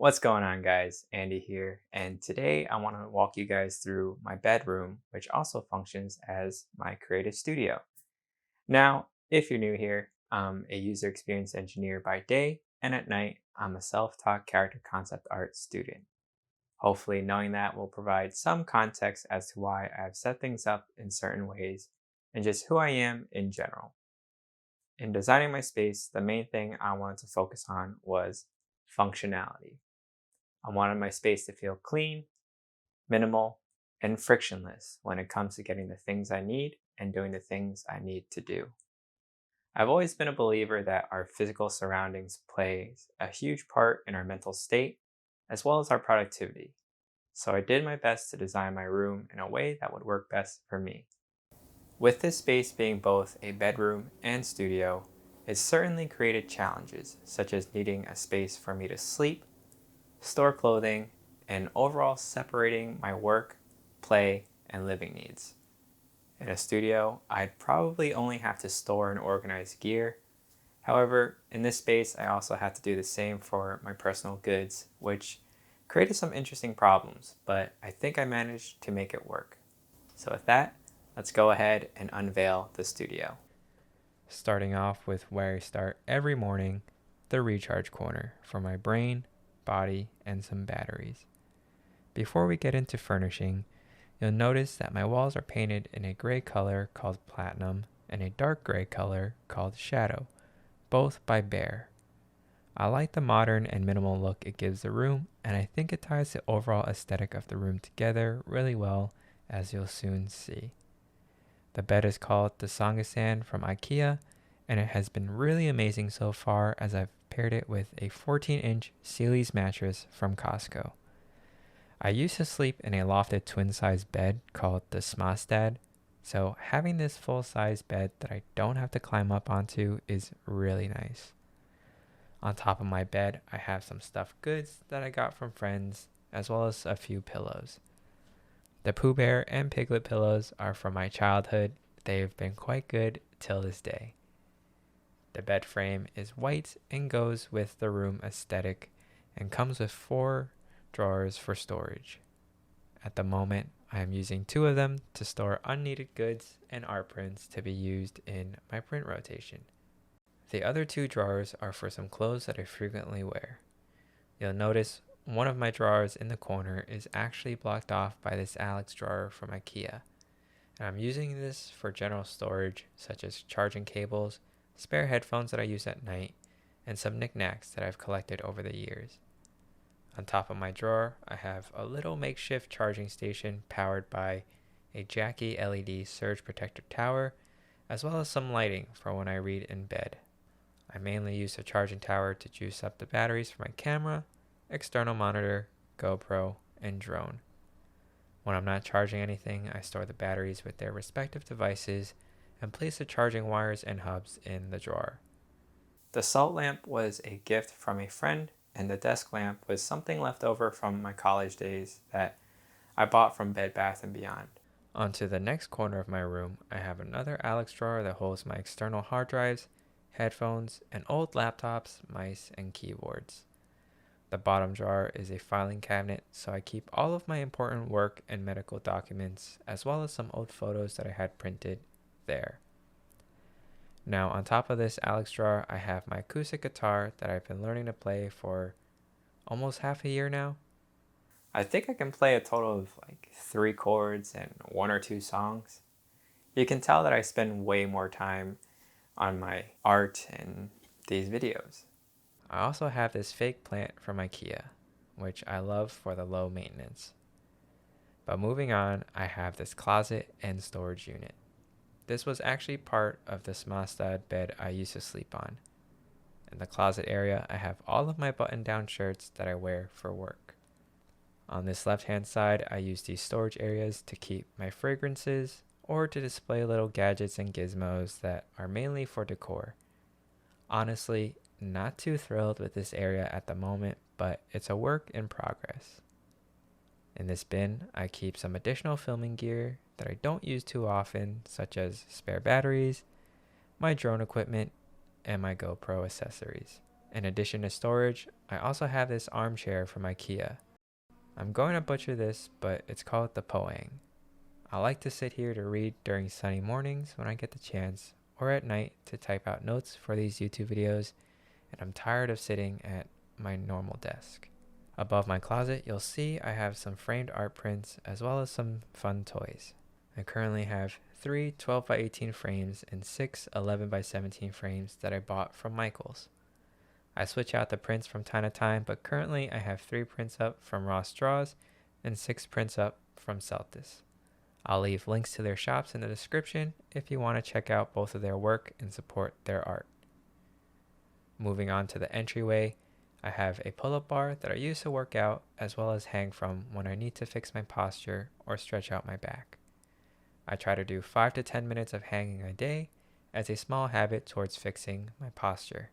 What's going on, guys? Andy here, and today I want to walk you guys through my bedroom, which also functions as my creative studio. Now, if you're new here, I'm a user experience engineer by day, and at night, I'm a self taught character concept art student. Hopefully, knowing that will provide some context as to why I've set things up in certain ways and just who I am in general. In designing my space, the main thing I wanted to focus on was functionality. I wanted my space to feel clean, minimal, and frictionless when it comes to getting the things I need and doing the things I need to do. I've always been a believer that our physical surroundings plays a huge part in our mental state as well as our productivity. So I did my best to design my room in a way that would work best for me. With this space being both a bedroom and studio, it certainly created challenges, such as needing a space for me to sleep, store clothing, and overall separating my work, play, and living needs. In a studio, I'd probably only have to store and organize gear. However, in this space, I also had to do the same for my personal goods, which created some interesting problems, but I think I managed to make it work. So with that, let's go ahead and unveil the studio. Starting off with where I start every morning, the recharge corner for my brain, body, and some batteries. Before we get into furnishing, you'll notice that my walls are painted in a gray color called platinum and a dark gray color called shadow, both by Behr. I like the modern and minimal look it gives the room, and I think it ties the overall aesthetic of the room together really well, as you'll soon see. The bed is called the Songasan from IKEA, and it has been really amazing so far as I've paired it with a 14-inch Sealy's mattress from Costco. I used to sleep in a lofted twin-size bed called the Smastad, so having this full-size bed that I don't have to climb up onto is really nice. On top of my bed, I have some stuffed goods that I got from friends, as well as a few pillows. The Pooh Bear and Piglet pillows are from my childhood. They've been quite good till this day. The bed frame is white and goes with the room aesthetic and comes with 4 drawers for storage. At the moment, I am using 2 of them to store unneeded goods and art prints to be used in my print rotation. The other 2 drawers are for some clothes that I frequently wear. You'll notice one of my drawers in the corner is actually blocked off by this Alex drawer from IKEA, and I'm using this for general storage such as charging cables, spare headphones that I use at night, and some knickknacks that I've collected over the years. On top of my drawer, I have a little makeshift charging station powered by a Jackie LED surge protector tower, as well as some lighting for when I read in bed. I mainly use the charging tower to juice up the batteries for my camera, external monitor, GoPro, and drone. When I'm not charging anything, I store the batteries with their respective devices and place the charging wires and hubs in the drawer. The salt lamp was a gift from a friend, and the desk lamp was something left over from my college days that I bought from Bed Bath & Beyond. Onto the next corner of my room, I have another Alex drawer that holds my external hard drives, headphones, and old laptops, mice, and keyboards. The bottom drawer is a filing cabinet, so I keep all of my important work and medical documents, as well as some old photos that I had printed there. Now, on top of this Alex drawer, I have my acoustic guitar that I've been learning to play for almost half a year now. I think I can play a total of like 3 chords and 1 or 2 songs. You can tell that I spend way more time on my art and these videos. I also have this fake plant from IKEA, which I love for the low maintenance. But moving on, I have this closet and storage unit. This was actually part of the Smastad bed I used to sleep on. In the closet area, I have all of my button-down shirts that I wear for work. On this left-hand side, I use these storage areas to keep my fragrances or to display little gadgets and gizmos that are mainly for decor. Honestly, not too thrilled with this area at the moment, but it's a work in progress. In this bin, I keep some additional filming gear that I don't use too often, such as spare batteries, my drone equipment, and my GoPro accessories. In addition to storage, I also have this armchair from IKEA. I'm going to butcher this, but it's called the Poang. I like to sit here to read during sunny mornings when I get the chance, or at night to type out notes for these YouTube videos, and I'm tired of sitting at my normal desk. Above my closet, you'll see I have some framed art prints as well as some fun toys. I currently have 3 12 by 18 frames and 6 11 by 17 frames that I bought from Michaels. I switch out the prints from time to time, but currently I have 3 prints up from Ross Straws and 6 prints up from Celtis. I'll leave links to their shops in the description if you want to check out both of their work and support their art. Moving on to the entryway, I have a pull-up bar that I use to work out as well as hang from when I need to fix my posture or stretch out my back. I try to do 5 to 10 minutes of hanging a day as a small habit towards fixing my posture.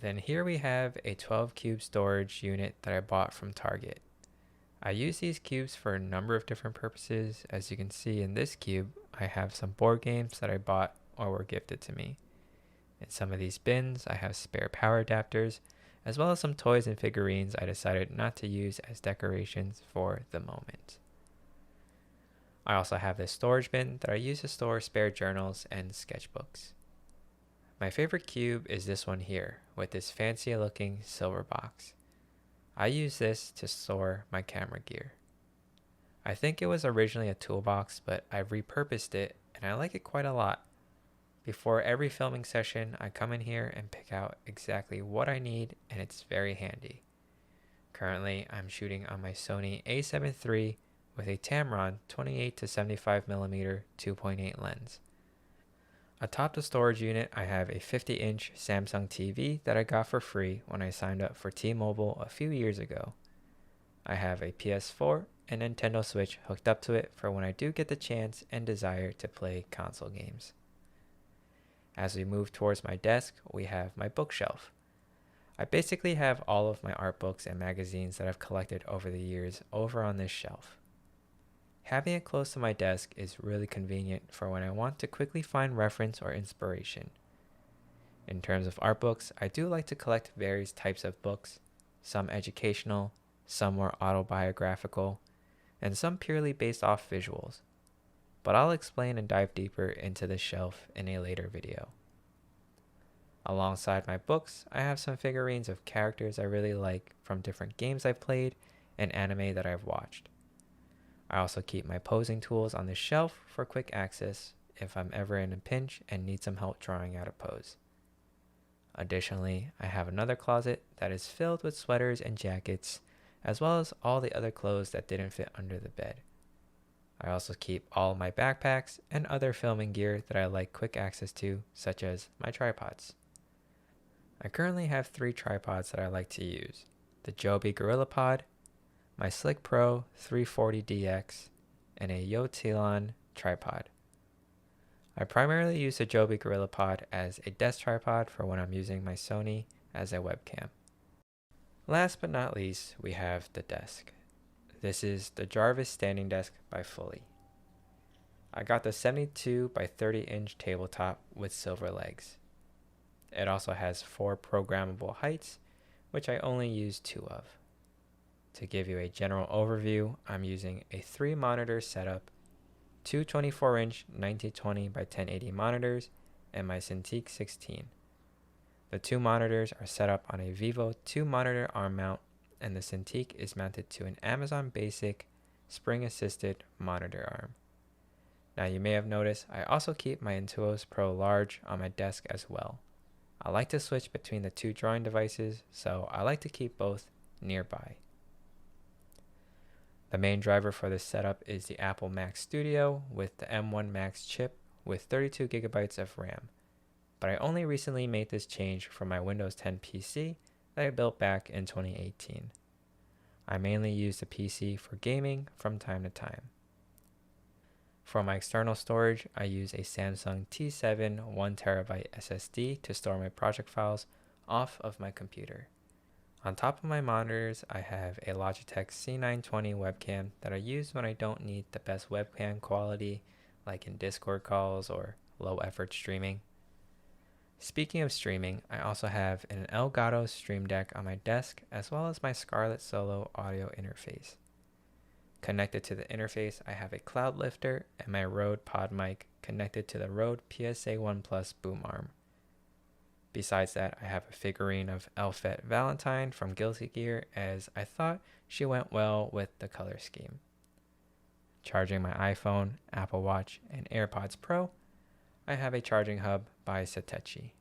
Then here we have a 12 cube storage unit that I bought from Target. I use these cubes for a number of different purposes. As you can see in this cube, I have some board games that I bought or were gifted to me. In some of these bins, I have spare power adapters, as well as some toys and figurines I decided not to use as decorations for the moment. I also have this storage bin that I use to store spare journals and sketchbooks. My favorite cube is this one here, with this fancy looking silver box. I use this to store my camera gear. I think it was originally a toolbox, but I've repurposed it and I like it quite a lot. Before every filming session, I come in here and pick out exactly what I need, and it's very handy. Currently, I'm shooting on my Sony a7 III with a Tamron 28 to 75mm 2.8 lens. Atop the storage unit, I have a 50-inch Samsung TV that I got for free when I signed up for T-Mobile a few years ago. I have a PS4 and Nintendo Switch hooked up to it for when I do get the chance and desire to play console games. As we move towards my desk, we have my bookshelf. I basically have all of my art books and magazines that I've collected over the years over on this shelf. Having it close to my desk is really convenient for when I want to quickly find reference or inspiration. In terms of art books, I do like to collect various types of books, some educational, some more autobiographical, and some purely based off visuals. But I'll explain and dive deeper into this shelf in a later video. Alongside my books, I have some figurines of characters I really like from different games I've played and anime that I've watched. I also keep my posing tools on this shelf for quick access if I'm ever in a pinch and need some help drawing out a pose. Additionally, I have another closet that is filled with sweaters and jackets, as well as all the other clothes that didn't fit under the bed. I also keep all my backpacks and other filming gear that I like quick access to, such as my tripods. I currently have 3 tripods that I like to use: the Joby GorillaPod, my Slick Pro 340DX, and a Yotilon tripod. I primarily use the Joby GorillaPod as a desk tripod for when I'm using my Sony as a webcam. Last but not least, we have the desk. This is the Jarvis Standing Desk by Fully. I got the 72 by 30 inch tabletop with silver legs. It also has 4 programmable heights, which I only use 2 of. To give you a general overview, I'm using a 3 monitor setup, 2 24-inch 1920 by 1080 monitors, and my Cintiq 16. The 2 monitors are set up on a Vivo 2 monitor arm mount, and the Cintiq is mounted to an Amazon Basic spring-assisted monitor arm. Now you may have noticed I also keep my Intuos Pro Large on my desk as well. I like to switch between the 2 drawing devices, so I like to keep both nearby. The main driver for this setup is the Apple Mac Studio with the M1 Max chip with 32GB of RAM, but I only recently made this change for my Windows 10 PC that I built back in 2018. I mainly use the PC for gaming from time to time. For my external storage, I use a Samsung T7 1TB SSD to store my project files off of my computer. On top of my monitors, I have a Logitech C920 webcam that I use when I don't need the best webcam quality, like in Discord calls or low effort streaming. Speaking of streaming, I also have an Elgato Stream Deck on my desk as well as my Scarlett Solo audio interface. Connected to the interface, I have a cloud lifter and my Rode Pod mic connected to the Rode PSA-1 Plus boom arm. Besides that, I have a figurine of Elfette Valentine from Guilty Gear as I thought she went well with the color scheme. Charging my iPhone, Apple Watch, and AirPods Pro, I have a charging hub by Satechi.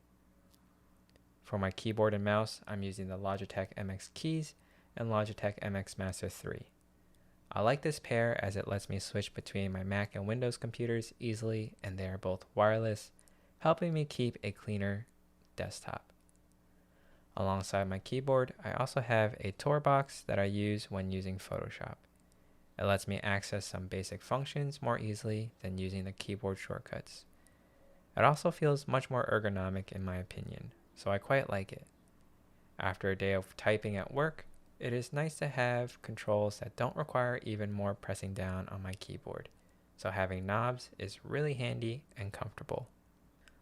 For my keyboard and mouse, I'm using the Logitech MX Keys and Logitech MX Master 3. I like this pair as it lets me switch between my Mac and Windows computers easily, and they are both wireless, helping me keep a cleaner desktop. Alongside my keyboard, I also have a Tor box that I use when using Photoshop. It lets me access some basic functions more easily than using the keyboard shortcuts. It also feels much more ergonomic in my opinion, so I quite like it. After a day of typing at work, it is nice to have controls that don't require even more pressing down on my keyboard, so having knobs is really handy and comfortable.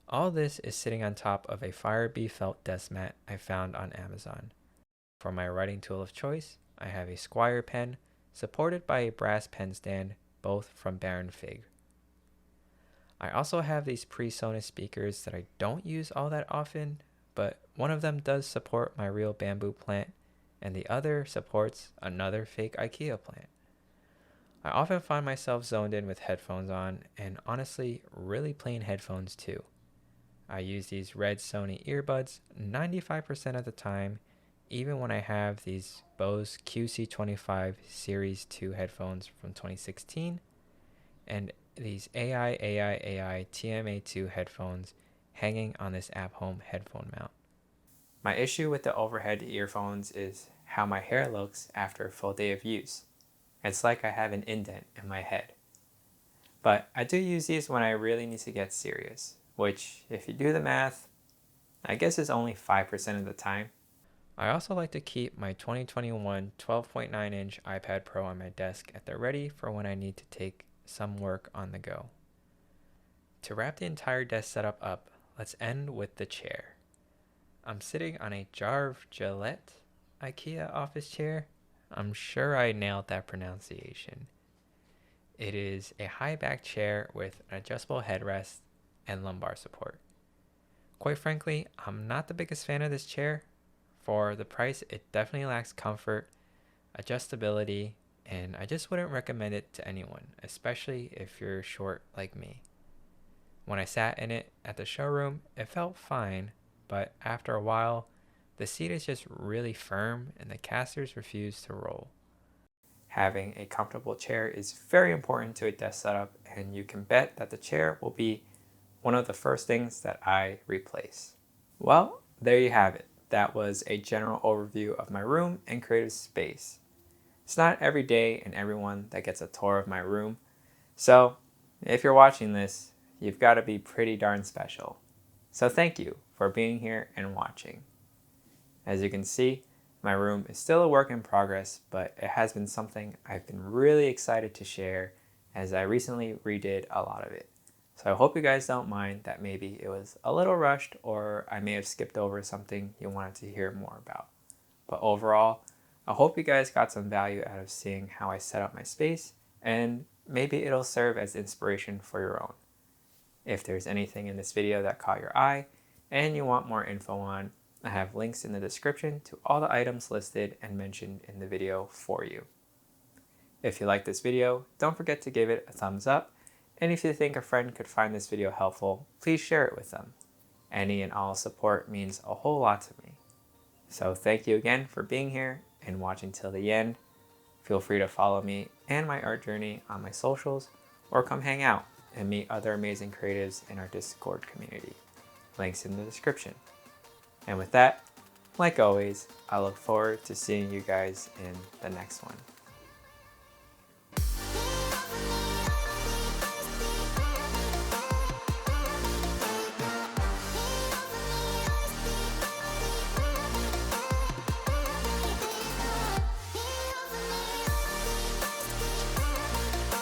All this is sitting on top of a Firebee felt desk mat I found on Amazon. For my writing tool of choice, I have a Squire pen supported by a brass pen stand, both from Baron Fig. I also have these PreSonus speakers that I don't use all that often, but one of them does support my real bamboo plant, and the other supports another fake IKEA plant. I often find myself zoned in with headphones on, and honestly, really plain headphones too. I use these red Sony earbuds 95% of the time, even when I have these Bose QC25 Series 2 headphones from 2016, and these AI TMA2 headphones hanging on this at-home headphone mount. My issue with the overhead earphones is how my hair looks after a full day of use. It's like I have an indent in my head. But I do use these when I really need to get serious, which, if you do the math, I guess is only 5% of the time. I also like to keep my 2021 12.9-inch iPad Pro on my desk at the ready for when I need to take some work on the go. To wrap the entire desk setup up, let's end with the chair. I'm sitting on a Jarve Gillette IKEA office chair. I'm sure I nailed that pronunciation. It is a high back chair with an adjustable headrest and lumbar support. Quite frankly, I'm not the biggest fan of this chair. For the price, it definitely lacks comfort, adjustability, and I just wouldn't recommend it to anyone, especially if you're short like me. When I sat in it at the showroom, it felt fine, but after a while, the seat is just really firm and the casters refuse to roll. Having a comfortable chair is very important to a desk setup, and you can bet that the chair will be one of the first things that I replace. Well, there you have it. That was a general overview of my room and creative space. It's not every day and everyone that gets a tour of my room, so if you're watching this, you've got to be pretty darn special. So thank you for being here and watching. As you can see, my room is still a work in progress, but it has been something I've been really excited to share as I recently redid a lot of it. So I hope you guys don't mind that maybe it was a little rushed or I may have skipped over something you wanted to hear more about. But overall, I hope you guys got some value out of seeing how I set up my space, and maybe it'll serve as inspiration for your own. If there's anything in this video that caught your eye and you want more info on, I have links in the description to all the items listed and mentioned in the video for you. If you like this video, don't forget to give it a thumbs up, and if you think a friend could find this video helpful, please share it with them. Any and all support means a whole lot to me. So thank you again for being here and watching till the end. Feel free to follow me and my art journey on my socials, or come hang out and meet other amazing creatives in our Discord community. Links in the description. And with that, like always, I look forward to seeing you guys in the next one.